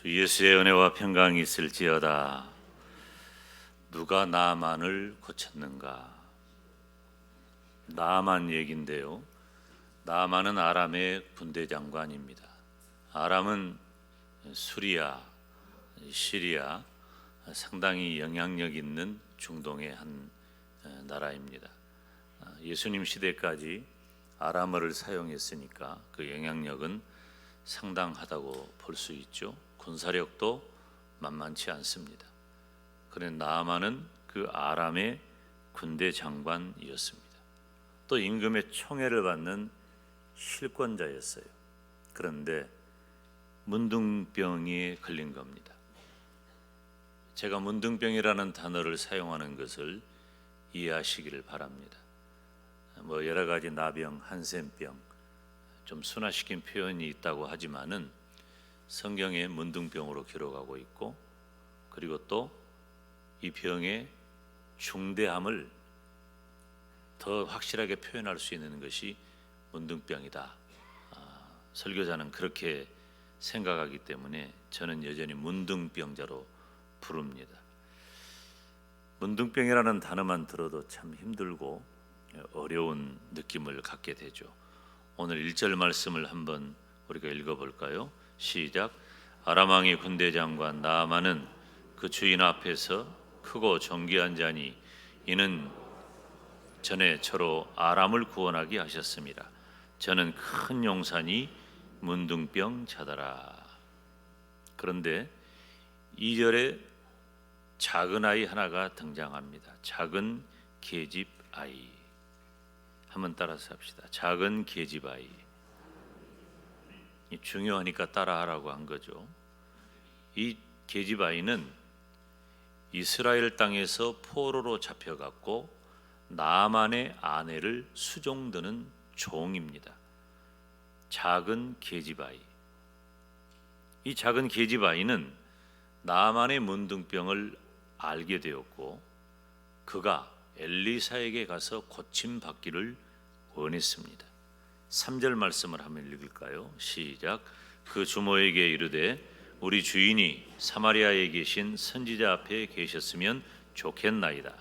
주 예수의 은혜와 평강이 있을지어다. 누가 나만을 고쳤는가? 나만 얘긴데요. 나만은 아람의 군대 장관입니다. 아람은 수리아, 시리아 상당히 영향력 있는 중동의 한 나라입니다. 예수님 시대까지 아람어를 사용했으니까 그 영향력은 상당하다고 볼 수 있죠. 군사력도 만만치 않습니다. 그런데 나아만은 그 아람의 군대 장관이었습니다. 또 임금의 총애를 받는 실권자였어요. 그런데 문둥병에 걸린 겁니다. 제가 문둥병이라는 단어를 사용하는 것을 이해하시기를 바랍니다. 여러 가지 나병, 한센병 좀 순화시킨 표현이 있다고 하지만은 성경에 문둥병으로 기록하고 있고, 그리고 또 이 병의 중대함을 더 확실하게 표현할 수 있는 것이 문둥병이다. 설교자는 그렇게 생각하기 때문에 저는 여전히 문둥병자로 부릅니다. 문둥병이라는 단어만 들어도 참 힘들고 어려운 느낌을 갖게 되죠. 오늘 1절 말씀을 한번 우리가 읽어볼까요? 시작. 아람 왕의 군대 장관 나아만은 그 주인 앞에서 크고 존귀한 자니 이는 전에 저로 아람을 구원하게 하셨습니다. 저는 큰 용사니 문둥병 자더라. 그런데 2절에 작은 아이 하나가 등장합니다. 작은 계집 아이. 한번 따라서 합시다. 작은 계집 아이. 중요하니까 따라하라고 한 거죠. 이 계집 아이는 이스라엘 땅에서 포로로 잡혀갔고 나아만의 아내를 수종드는 종입니다. 작은 계집 아이. 이 작은 계집 아이는 나아만의 문둥병을 알게 되었고 그가 엘리사에게 가서 고침받기를 원했습니다. 3절 말씀을 한번 읽을까요? 시작. 그 주모에게 이르되 우리 주인이 사마리아에 계신 선지자 앞에 계셨으면 좋겠나이다.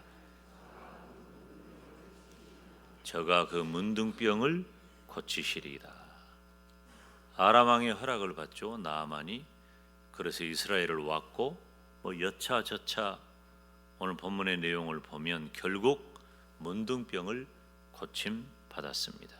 저가 그 문둥병을 고치시리이다. 아람 왕의 허락을 받죠. 나아만이. 그래서 이스라엘을 왔고 여차저차 오늘 본문의 내용을 보면 결국 문둥병을 고침 받았습니다.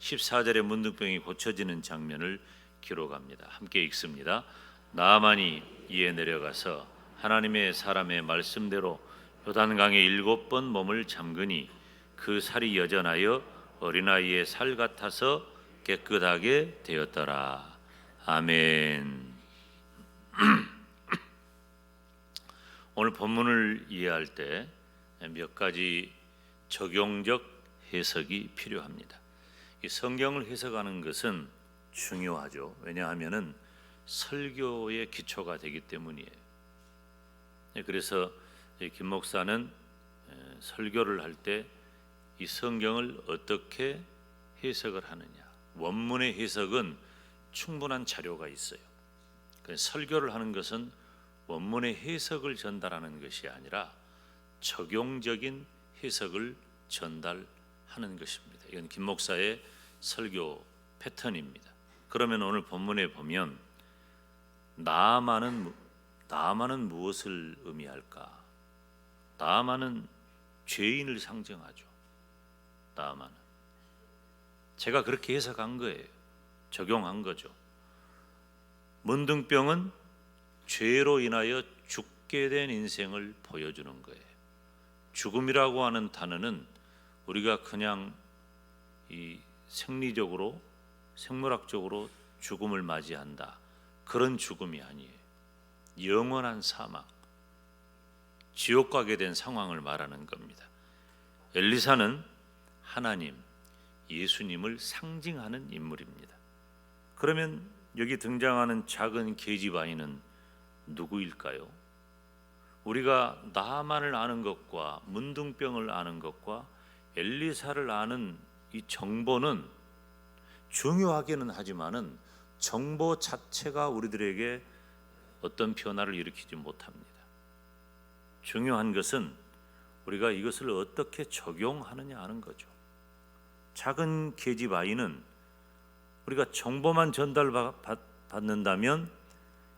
14절에 문둥병이 고쳐지는 장면을 기록합니다. 함께 읽습니다. 나아만이 이에 내려가서 하나님의 사람의 말씀대로 요단강에 7번 몸을 잠그니 그 살이 여전하여 어린아이의 살 같아서 깨끗하게 되었더라. 아멘. 오늘 본문을 이해할 때 몇 가지 적용적 해석이 필요합니다. 이 성경을 해석하는 것은 중요하죠. 왜냐하면은 설교의 기초가 되기 때문이에요. 그래서 김 목사는 설교를 할 때 이 성경을 어떻게 해석을 하느냐, 원문의 해석은 충분한 자료가 있어요. 설교를 하는 것은 원문의 해석을 전달하는 것이 아니라 적용적인 해석을 전달하는 것입니다. 이건 김 목사의 설교 패턴입니다. 그러면 오늘 본문에 보면 나아만은 무엇을 의미할까? 나아만은 죄인을 상징하죠. 나아만은 제가 그렇게 해석한 거예요. 적용한 거죠. 문둥병은 죄로 인하여 죽게 된 인생을 보여주는 거예요. 죽음이라고 하는 단어는 우리가 그냥 이 생리적으로 생물학적으로 죽음을 맞이한다, 그런 죽음이 아니에요. 영원한 사망, 지옥 가게 된 상황을 말하는 겁니다. 엘리사는 하나님, 예수님을 상징하는 인물입니다. 그러면 여기 등장하는 작은 계집 아이는 누구일까요? 우리가 나아만을 아는 것과 문둥병을 아는 것과 엘리사를 아는 이 정보는 중요하기는 하지만은 정보 자체가 우리들에게 어떤 변화를 일으키지 못합니다. 중요한 것은 우리가 이것을 어떻게 적용하느냐 하는 거죠. 작은 계집아이는 우리가 정보만 전달받는다면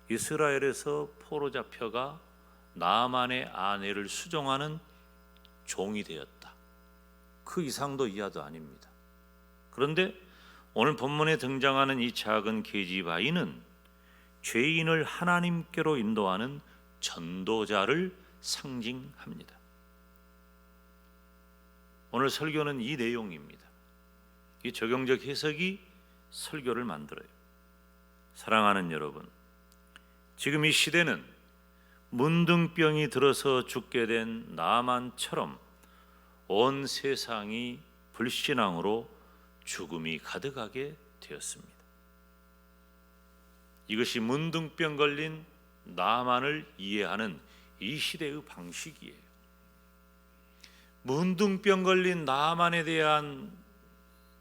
이스라엘에서 포로 잡혀가 나아만의 아내를 수종하는 종이 되었다. 그 이상도 이하도 아닙니다. 그런데 오늘 본문에 등장하는 이 작은 계집아이는 죄인을 하나님께로 인도하는 전도자를 상징합니다. 오늘 설교는 이 내용입니다. 이 적용적 해석이 설교를 만들어요. 사랑하는 여러분, 지금 이 시대는 문둥병이 들어서 죽게 된 나아만처럼 온 세상이 불신앙으로 죽음이 가득하게 되었습니다. 이것이 문둥병 걸린 나아만을 이해하는 이 시대의 방식이에요. 문둥병 걸린 나아만에 대한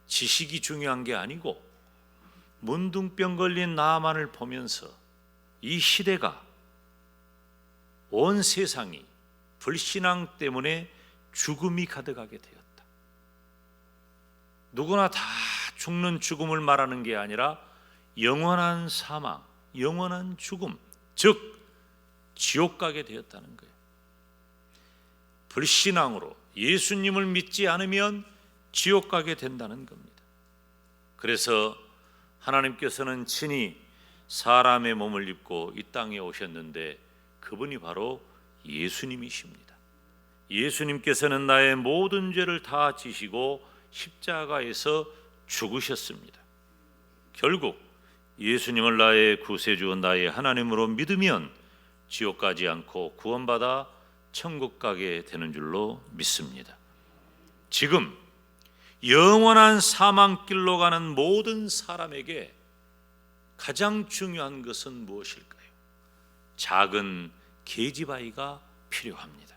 지식이 중요한 게 아니고 문둥병 걸린 나아만을 보면서 이 시대가 온 세상이 불신앙 때문에 죽음이 가득하게 되었다. 누구나 다 죽는 죽음을 말하는 게 아니라 영원한 사망, 영원한 죽음, 즉 지옥 가게 되었다는 거예요. 불신앙으로 예수님을 믿지 않으면 지옥 가게 된다는 겁니다. 그래서 하나님께서는 친히 사람의 몸을 입고 이 땅에 오셨는데 그분이 바로 예수님이십니다. 예수님께서는 나의 모든 죄를 다 지시고 십자가에서 죽으셨습니다. 결국 예수님을 나의 구세주, 나의 하나님으로 믿으면 지옥 가지 않고 구원받아 천국 가게 되는 줄로 믿습니다. 지금 영원한 사망길로 가는 모든 사람에게 가장 중요한 것은 무엇일까요? 작은 계집아이가 필요합니다.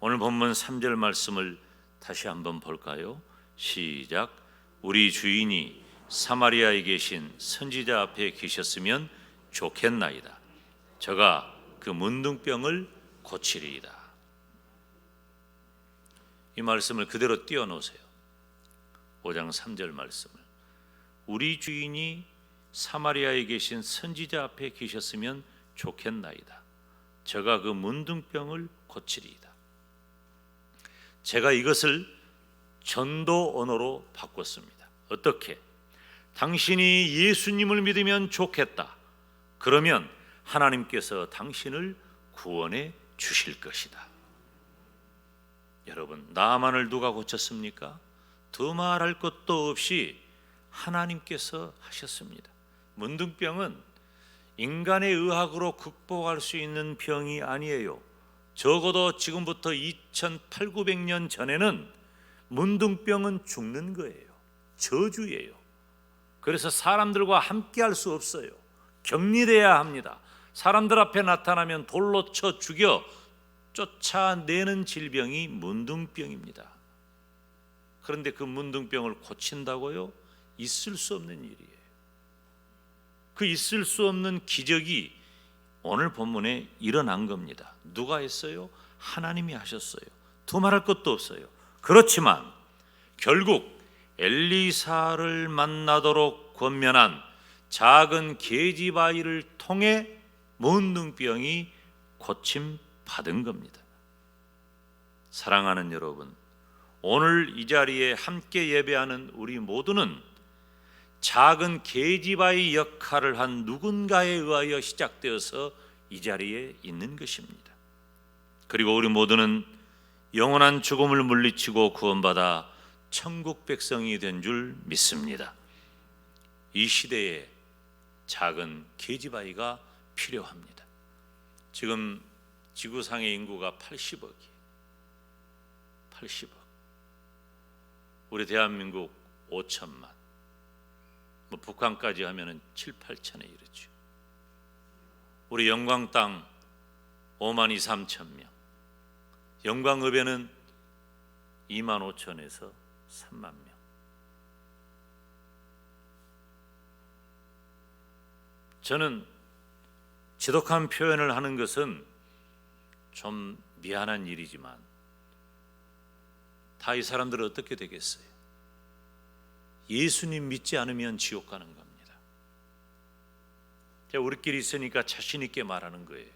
오늘 본문 3절 말씀을 다시 한번 볼까요? 시작. 우리 주인이 사마리아에 계신 선지자 앞에 계셨으면 좋겠나이다. 저가 그 문둥병을 고치리이다. 이 말씀을 그대로 띄워놓으세요. 5장 3절 말씀을. 우리 주인이 사마리아에 계신 선지자 앞에 계셨으면 좋겠나이다. 저가 그 문둥병을 고치리이다. 제가 이것을 전도 언어로 바꿨습니다. 어떻게? 당신이 예수님을 믿으면 좋겠다. 그러면 하나님께서 당신을 구원해 주실 것이다. 여러분, 나만을 누가 고쳤습니까? 두말할 것도 없이 하나님께서 하셨습니다. 문둥병은 인간의 의학으로 극복할 수 있는 병이 아니에요. 적어도 지금부터 2800~900년 전에는 문둥병은 죽는 거예요. 저주예요. 그래서 사람들과 함께 할 수 없어요. 격리돼야 합니다. 사람들 앞에 나타나면 돌로 쳐 죽여 쫓아내는 질병이 문둥병입니다. 그런데 그 문둥병을 고친다고요? 있을 수 없는 일이에요. 그 있을 수 없는 기적이 오늘 본문에 일어난 겁니다. 누가 했어요? 하나님이 하셨어요. 두말할 것도 없어요. 그렇지만 결국 엘리사를 만나도록 권면한 작은 계집아이를 통해 문둥병이 고침받은 겁니다. 사랑하는 여러분, 오늘 이 자리에 함께 예배하는 우리 모두는 작은 계집아이 역할을 한 누군가에 의하여 시작되어서 이 자리에 있는 것입니다. 그리고 우리 모두는 영원한 죽음을 물리치고 구원받아 천국 백성이 된 줄 믿습니다. 이 시대에 작은 계집아이가 필요합니다. 지금 지구상의 인구가 80억이에요. 80억. 우리 대한민국 5천만. 북한까지 하면은 7~8천에 이르죠. 우리 영광 땅 5만 2~3천 명. 영광읍에는 2만 5천에서 3만 명. 저는 지독한 표현을 하는 것은 좀 미안한 일이지만 다 이 사람들은 어떻게 되겠어요? 예수님 믿지 않으면 지옥 가는 겁니다. 제가 우리끼리 있으니까 자신 있게 말하는 거예요.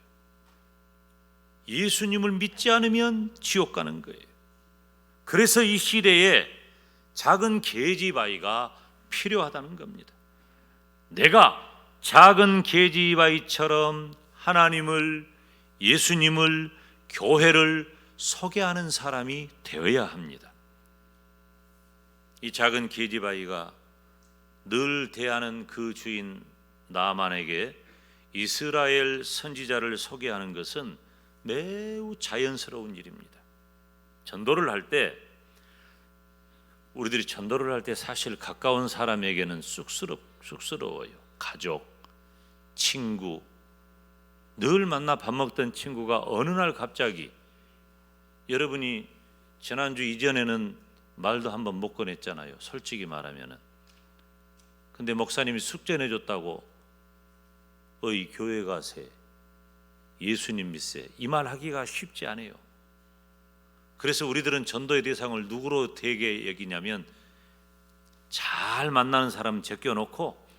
예수님을 믿지 않으면 지옥 가는 거예요. 그래서 이 시대에 작은 계집아이가 필요하다는 겁니다. 내가 작은 계집아이처럼 하나님을, 예수님을, 교회를 소개하는 사람이 되어야 합니다. 이 작은 계집아이가 늘 대하는 그 주인 나만에게 이스라엘 선지자를 소개하는 것은 매우 자연스러운 일입니다. 전도를 할 때, 우리들이 전도를 할 때 사실 가까운 사람에게는 쑥스러워요. 가족, 친구, 늘 만나 밥 먹던 친구가 어느 날 갑자기, 여러분이 지난주 이전에는 말도 한번 못 꺼냈잖아요. 솔직히 말하면은. 근데 목사님이 숙제 내줬다고 어이 교회 가세, 예수님 믿세, 이 말 하기가 쉽지 않아요. 그래서 우리들은 전도의 대상을 누구로 되게 여기냐면 잘 만나는 사람 제껴놓고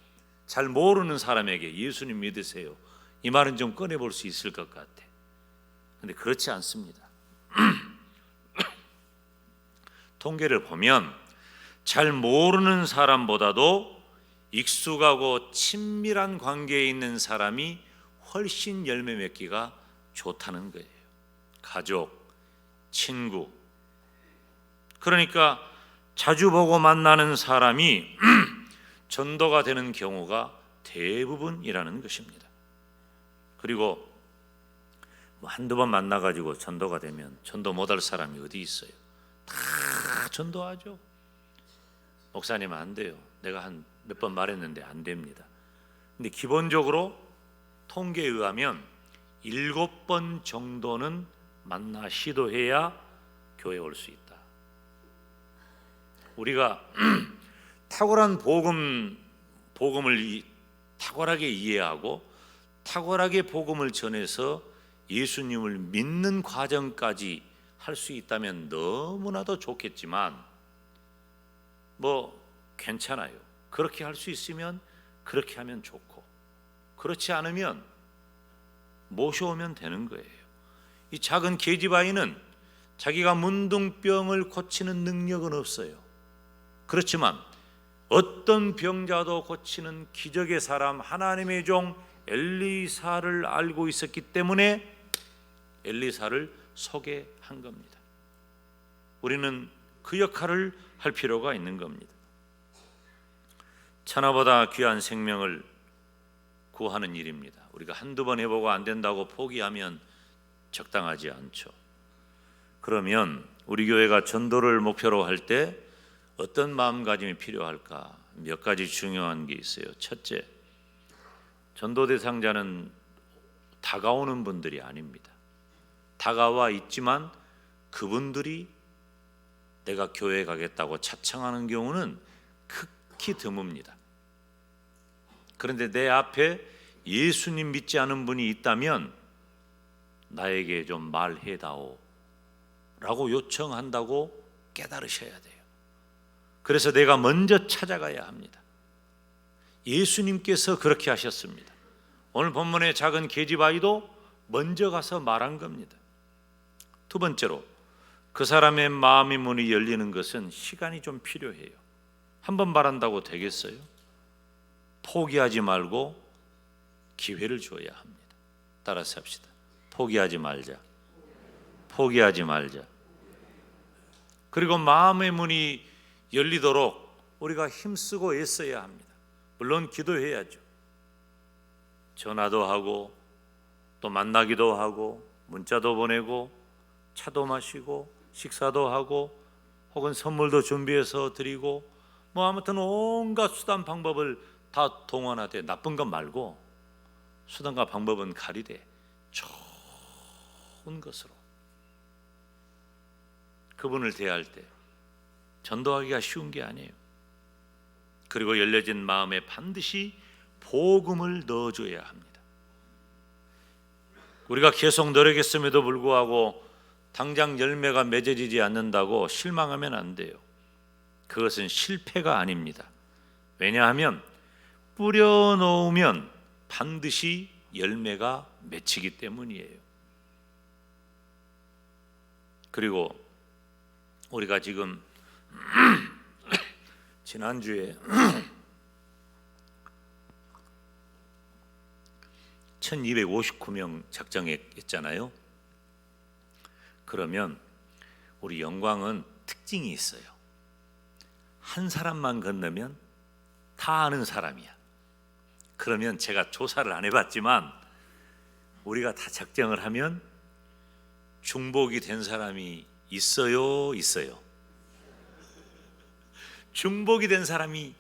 잘 모르는 사람에게 예수님 믿으세요, 이 말은 좀 꺼내볼 수 있을 것 같아. 근데 그렇지 않습니다. 통계를 보면 잘 모르는 사람보다도 익숙하고 친밀한 관계에 있는 사람이 훨씬 열매 맺기가 좋다는 거예요. 가족, 친구. 그러니까 자주 보고 만나는 사람이 전도가 되는 경우가 대부분이라는 것입니다. 그리고 한두 번 만나가지고 전도가 되면 전도 못할 사람이 어디 있어요? 다 전도하죠. 목사님 안 돼요. 내가 한 몇 번 말했는데 안 됩니다. 근데 기본적으로 통계에 의하면 7번 정도는 만나 시도해야 교회에 올 수 있다. 우리가 탁월한 복음을 탁월하게 이해하고 탁월하게 복음을 전해서 예수님을 믿는 과정까지 할 수 있다면 너무나도 좋겠지만 괜찮아요. 그렇게 할 수 있으면 그렇게 하면 좋고, 그렇지 않으면 모셔오면 되는 거예요. 이 작은 계집아이는 자기가 문둥병을 고치는 능력은 없어요. 그렇지만 어떤 병자도 고치는 기적의 사람 하나님의 종 엘리사를 알고 있었기 때문에 엘리사를 소개한 겁니다. 우리는 그 역할을 할 필요가 있는 겁니다. 천하보다 귀한 생명을 구하는 일입니다. 우리가 한두 번 해보고 안 된다고 포기하면 적당하지 않죠. 그러면 우리 교회가 전도를 목표로 할 때 어떤 마음가짐이 필요할까? 몇 가지 중요한 게 있어요. 첫째, 전도 대상자는 다가오는 분들이 아닙니다. 다가와 있지만 그분들이 내가 교회에 가겠다고 차창하는 경우는 극히 드뭅니다. 그런데 내 앞에 예수님 믿지 않은 분이 있다면 나에게 좀 말해다오 라고 요청한다고 깨달으셔야 돼요. 그래서 내가 먼저 찾아가야 합니다. 예수님께서 그렇게 하셨습니다. 오늘 본문의 작은 계집아이도 먼저 가서 말한 겁니다. 두 번째로, 그 사람의 마음의 문이 열리는 것은 시간이 좀 필요해요. 한 번 말한다고 되겠어요? 포기하지 말고 기회를 줘야 합니다. 따라서 합시다. 포기하지 말자. 포기하지 말자. 그리고 마음의 문이 열리도록 우리가 힘쓰고 애써야 합니다. 물론 기도해야죠. 전화도 하고 또 만나기도 하고 문자도 보내고 차도 마시고 식사도 하고 혹은 선물도 준비해서 드리고 아무튼 온갖 수단 방법을 다 동원하되 나쁜 것 말고 수단과 방법은 가리되 좋은 것으로 그분을 대할 때 전도하기가 쉬운 게 아니에요. 그리고 열려진 마음에 반드시 복음을 넣어줘야 합니다. 우리가 계속 노력했음에도 불구하고 당장 열매가 맺어지지 않는다고 실망하면 안 돼요. 그것은 실패가 아닙니다. 왜냐하면 뿌려놓으면 반드시 열매가 맺히기 때문이에요. 그리고 우리가 지금 지난주에 1259명 작정했잖아요. 그러면 우리 영광은 특징이 있어요. 한 사람만 건너면 다 아는 사람이야. 그러면 제가 조사를 안 해봤지만 우리가 다 작정을 하면 중복이 된 사람이 있어요? 중복이 된 사람이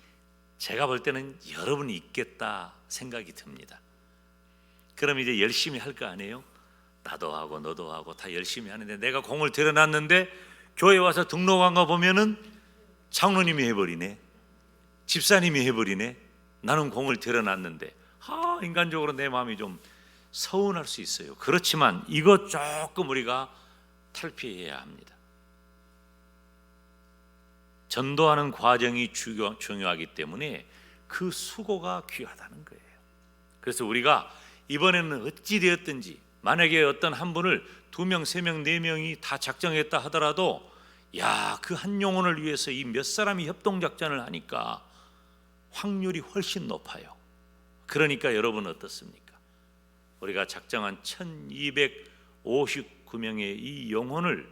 제가 볼 때는 여러분이 있겠다 생각이 듭니다. 그럼 이제 열심히 할 거 아니에요? 나도 하고 너도 하고 다 열심히 하는데 내가 공을 들여놨는데 교회 와서 등록한 거 보면은 장로님이 해버리네, 집사님이 해버리네. 나는 공을 들여놨는데 인간적으로 내 마음이 좀 서운할 수 있어요. 그렇지만 이거 조금 우리가 탈피해야 합니다. 전도하는 과정이 중요하기 때문에 그 수고가 귀하다는 거예요. 그래서 우리가 이번에는 어찌 되었든지 만약에 어떤 한 분을 2명, 3명, 4명이 다 작정했다 하더라도 그 한 영혼을 위해서 이 몇 사람이 협동작전을 하니까 확률이 훨씬 높아요. 그러니까 여러분 어떻습니까? 우리가 작정한 1259명의 이 영혼을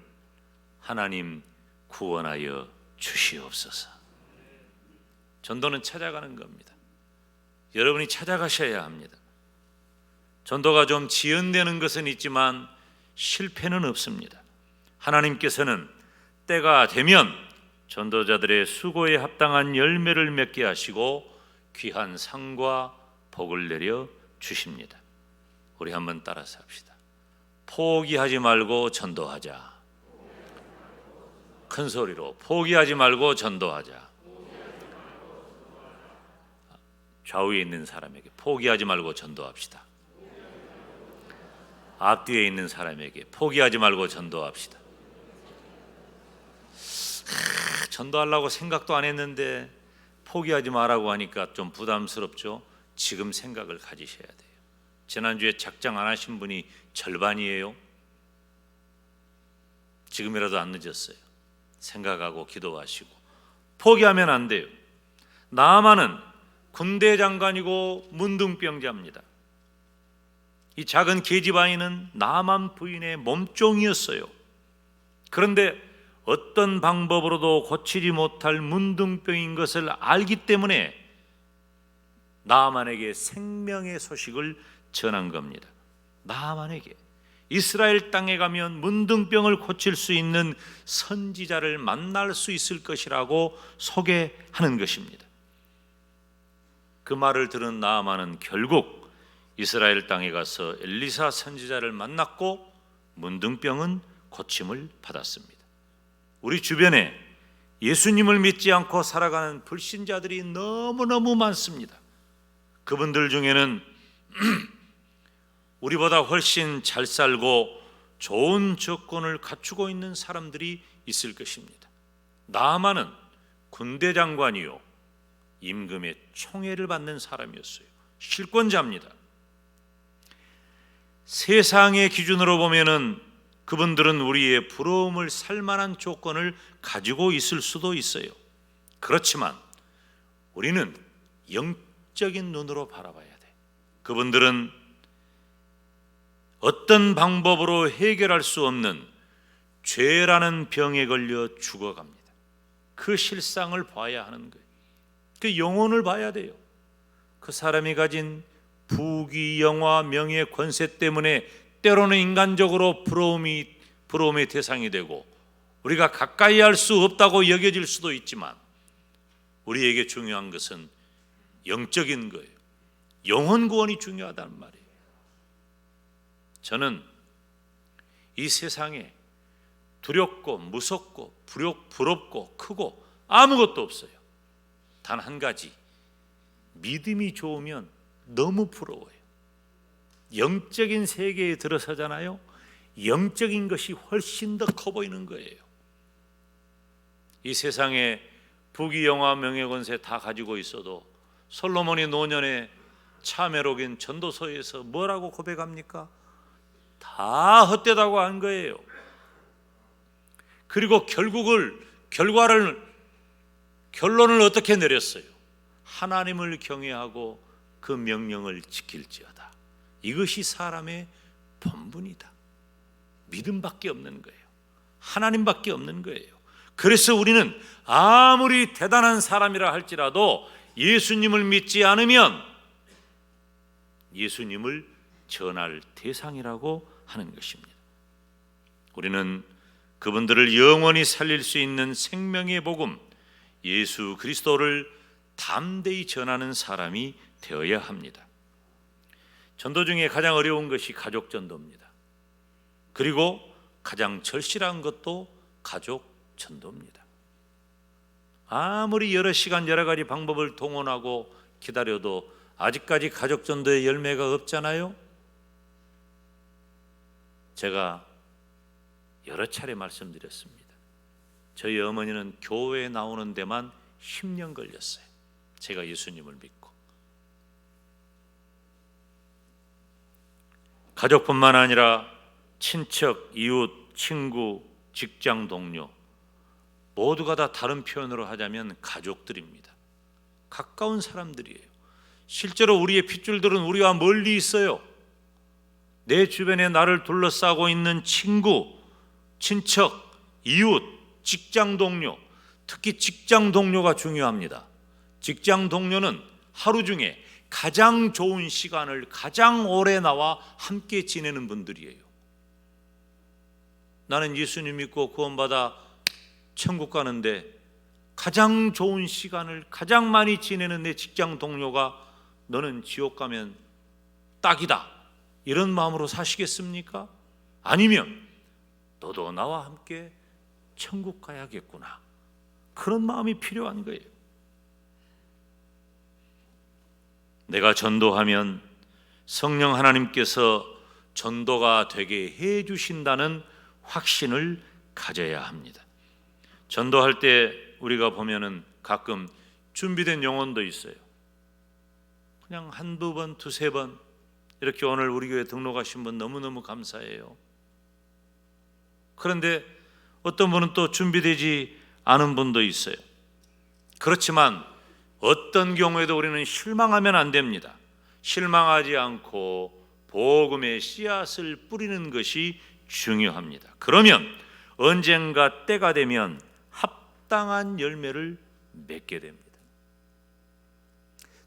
하나님 구원하여 주시옵소서. 전도는 찾아가는 겁니다. 여러분이 찾아가셔야 합니다. 전도가 좀 지연되는 것은 있지만 실패는 없습니다. 하나님께서는 때가 되면 전도자들의 수고에 합당한 열매를 맺게 하시고 귀한 상과 복을 내려 주십니다. 우리 한번 따라서 합시다. 포기하지 말고 전도하자. 큰 소리로 포기하지 말고 전도하자. 좌우에 있는 사람에게 포기하지 말고 전도합시다. 앞뒤에 있는 사람에게 포기하지 말고 전도합시다. 전도하려고 생각도 안 했는데 포기하지 말라고 하니까 좀 부담스럽죠. 지금 생각을 가지셔야 돼요. 지난주에 작정 안 하신 분이 절반이에요. 지금이라도 안 늦었어요. 생각하고 기도하시고 포기하면 안 돼요. 나아만은 군대 장관이고 문둥병자입니다. 이 작은 계집아이는 나만 부인의 몸종이었어요. 그런데 어떤 방법으로도 고치지 못할 문둥병인 것을 알기 때문에 나아만에게 생명의 소식을 전한 겁니다. 나아만에게 이스라엘 땅에 가면 문둥병을 고칠 수 있는 선지자를 만날 수 있을 것이라고 소개하는 것입니다. 그 말을 들은 나아만은 결국 이스라엘 땅에 가서 엘리사 선지자를 만났고 문둥병은 고침을 받았습니다. 우리 주변에 예수님을 믿지 않고 살아가는 불신자들이 너무너무 많습니다. 그분들 중에는 우리보다 훨씬 잘 살고 좋은 조건을 갖추고 있는 사람들이 있을 것입니다. 나아만은 군대 장관이요 임금의 총애를 받는 사람이었어요. 실권자입니다. 세상의 기준으로 보면은 그분들은 우리의 부러움을 살 만한 조건을 가지고 있을 수도 있어요. 그렇지만 우리는 영적인 눈으로 바라봐야 돼. 그분들은 어떤 방법으로 해결할 수 없는 죄라는 병에 걸려 죽어갑니다. 그 실상을 봐야 하는 거예요. 그 영혼을 봐야 돼요. 그 사람이 가진 부귀, 영화, 명예, 권세 때문에 때로는 인간적으로 부러움의 대상이 되고 우리가 가까이 할 수 없다고 여겨질 수도 있지만 우리에게 중요한 것은 영적인 거예요. 영혼 구원이 중요하다는 말이에요. 저는 이 세상에 두렵고 무섭고 부럽고 크고 아무것도 없어요. 단 한 가지, 믿음이 좋으면 너무 부러워요. 영적인 세계에 들어서잖아요. 영적인 것이 훨씬 더 커 보이는 거예요. 이 세상에 부귀영화 명예권세 다 가지고 있어도 솔로몬이 노년에 참회록인 전도서에서 뭐라고 고백합니까? 다 헛되다고 한 거예요. 그리고 결론을 어떻게 내렸어요? 하나님을 경외하고 그 명령을 지킬지어다. 이것이 사람의 본분이다. 믿음밖에 없는 거예요. 하나님밖에 없는 거예요. 그래서 우리는 아무리 대단한 사람이라 할지라도 예수님을 믿지 않으면 예수님을 전할 대상이라고 하는 것입니다. 우리는 그분들을 영원히 살릴 수 있는 생명의 복음 예수 그리스도를 담대히 전하는 사람이 되어야 합니다. 전도 중에 가장 어려운 것이 가족 전도입니다. 그리고 가장 절실한 것도 가족 전도입니다. 아무리 여러 시간 여러 가지 방법을 동원하고 기다려도 아직까지 가족 전도의 열매가 없잖아요. 제가 여러 차례 말씀드렸습니다. 저희 어머니는 교회에 나오는 데만 10년 걸렸어요. 제가 예수님을 믿고. 가족뿐만 아니라 친척, 이웃, 친구, 직장 동료 모두가 다 다른 표현으로 하자면 가족들입니다. 가까운 사람들이에요. 실제로 우리의 핏줄들은 우리와 멀리 있어요. 내 주변에 나를 둘러싸고 있는 친구, 친척, 이웃, 직장 동료, 특히 직장 동료가 중요합니다. 직장 동료는 하루 중에 가장 좋은 시간을 가장 오래 나와 함께 지내는 분들이에요. 나는 예수님 믿고 구원받아 천국 가는데 가장 좋은 시간을 가장 많이 지내는 내 직장 동료가 너는 지옥 가면 딱이다, 이런 마음으로 사시겠습니까? 아니면 너도 나와 함께 천국 가야겠구나, 그런 마음이 필요한 거예요. 내가 전도하면 성령 하나님께서 전도가 되게 해 주신다는 확신을 가져야 합니다. 전도할 때 우리가 보면은 가끔 준비된 영혼도 있어요. 그냥 한두 번, 두세 번 이렇게 오늘 우리 교회 등록하신 분 너무너무 감사해요. 그런데 어떤 분은 또 준비되지 않은 분도 있어요. 그렇지만 어떤 경우에도 우리는 실망하면 안 됩니다. 실망하지 않고 복음의 씨앗을 뿌리는 것이 중요합니다. 그러면 언젠가 때가 되면 합당한 열매를 맺게 됩니다.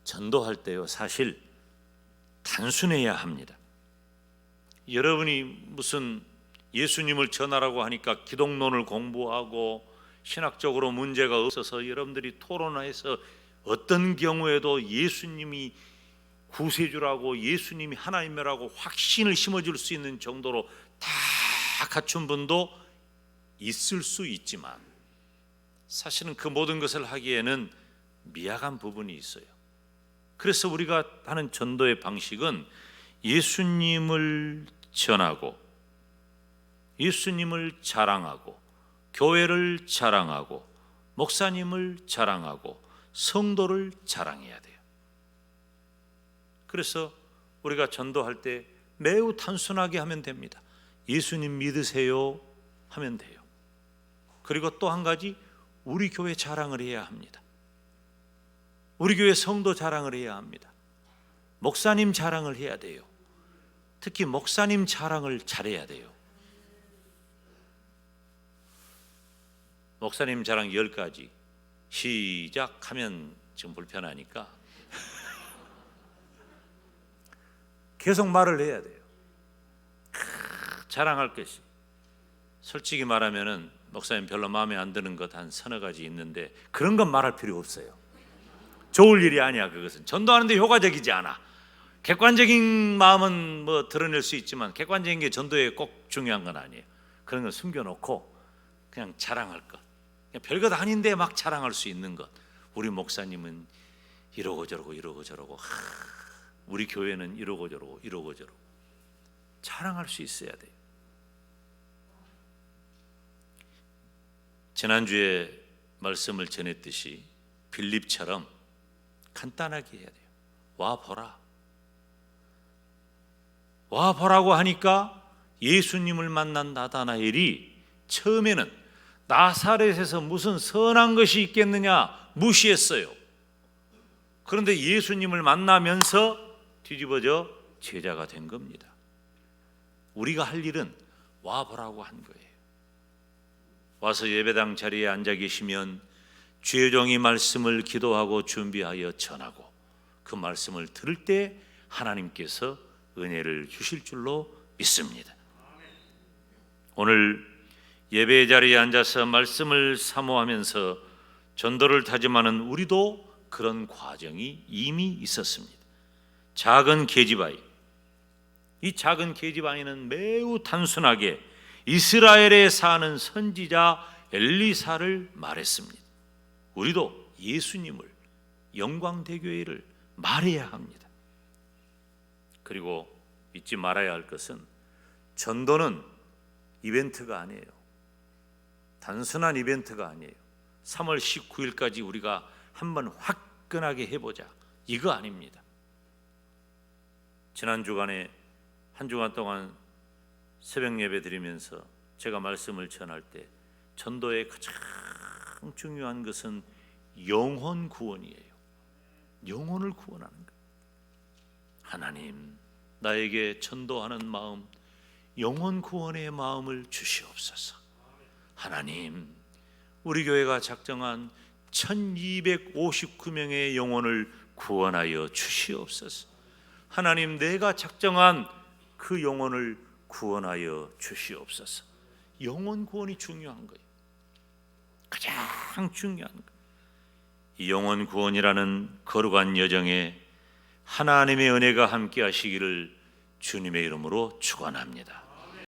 전도할 때요, 사실 단순해야 합니다. 여러분이 무슨 예수님을 전하라고 하니까 기독론을 공부하고 신학적으로 문제가 없어서 여러분들이 토론해서 어떤 경우에도 예수님이 구세주라고, 예수님이 하나님이라고 확신을 심어줄 수 있는 정도로 다 갖춘 분도 있을 수 있지만 사실은 그 모든 것을 하기에는 미약한 부분이 있어요. 그래서 우리가 하는 전도의 방식은 예수님을 전하고 예수님을 자랑하고 교회를 자랑하고 목사님을 자랑하고 성도를 자랑해야 돼요. 그래서 우리가 전도할 때 매우 단순하게 하면 됩니다. 예수님 믿으세요 하면 돼요. 그리고 또 한 가지, 우리 교회 자랑을 해야 합니다. 우리 교회 성도 자랑을 해야 합니다. 목사님 자랑을 해야 돼요. 특히 목사님 자랑을 잘해야 돼요. 목사님 자랑 10가지 시작하면 지금 불편하니까 계속 말을 해야 돼요. 자랑할 것이, 솔직히 말하면은 목사님 별로 마음에 안 드는 것 한 서너 가지 있는데 그런 건 말할 필요 없어요. 좋을 일이 아니야. 그것은 전도하는데 효과적이지 않아. 객관적인 마음은 뭐 드러낼 수 있지만 객관적인 게 전도에 꼭 중요한 건 아니에요. 그런 건 숨겨놓고 그냥 자랑할 것, 그냥 별것 아닌데 막 자랑할 수 있는 것. 우리 목사님은 이러고 저러고 이러고 저러고, 우리 교회는 이러고 저러고 이러고 저러고. 자랑할 수 있어야 돼요. 지난주에 말씀을 전했듯이 빌립처럼 간단하게 해야 돼요. 와 보라. 와 보라고 하니까 예수님을 만난 나다나엘이 처음에는 나사렛에서 무슨 선한 것이 있겠느냐 무시했어요. 그런데 예수님을 만나면서 뒤집어져 제자가 된 겁니다. 우리가 할 일은 와 보라고 한 거예요. 와서 예배당 자리에 앉아 계시면 주의 종이 말씀을 기도하고 준비하여 전하고 그 말씀을 들을 때 하나님께서 은혜를 주실 줄로 믿습니다. 오늘 예배 자리에 앉아서 말씀을 사모하면서 전도를 다짐하는 우리도 그런 과정이 이미 있었습니다. 작은 계집아이, 이 작은 계집아이는 매우 단순하게 이스라엘에 사는 선지자 엘리사를 말했습니다. 우리도 예수님을, 영광대교회를 말해야 합니다. 그리고 잊지 말아야 할 것은 전도는 이벤트가 아니에요. 단순한 이벤트가 아니에요. 3월 19일까지 우리가 한번 화끈하게 해보자, 이거 아닙니다. 지난 주간에 한 주간 동안 새벽 예배 드리면서 제가 말씀을 전할 때 전도의 가장 중요한 것은 영혼 구원이에요. 영혼을 구원하는 것. 하나님, 나에게 전도하는 마음, 영혼 구원의 마음을 주시옵소서. 하나님, 우리 교회가 작정한 1259명의 영혼을 구원하여 주시옵소서. 하나님, 내가 작정한 그 영혼을 구원하여 주시옵소서. 영혼 구원이 중요한 거예요. 가장 중요한 거예요. 이 영혼 구원이라는 거룩한 여정에 하나님의 은혜가 함께 하시기를 주님의 이름으로 축원합니다.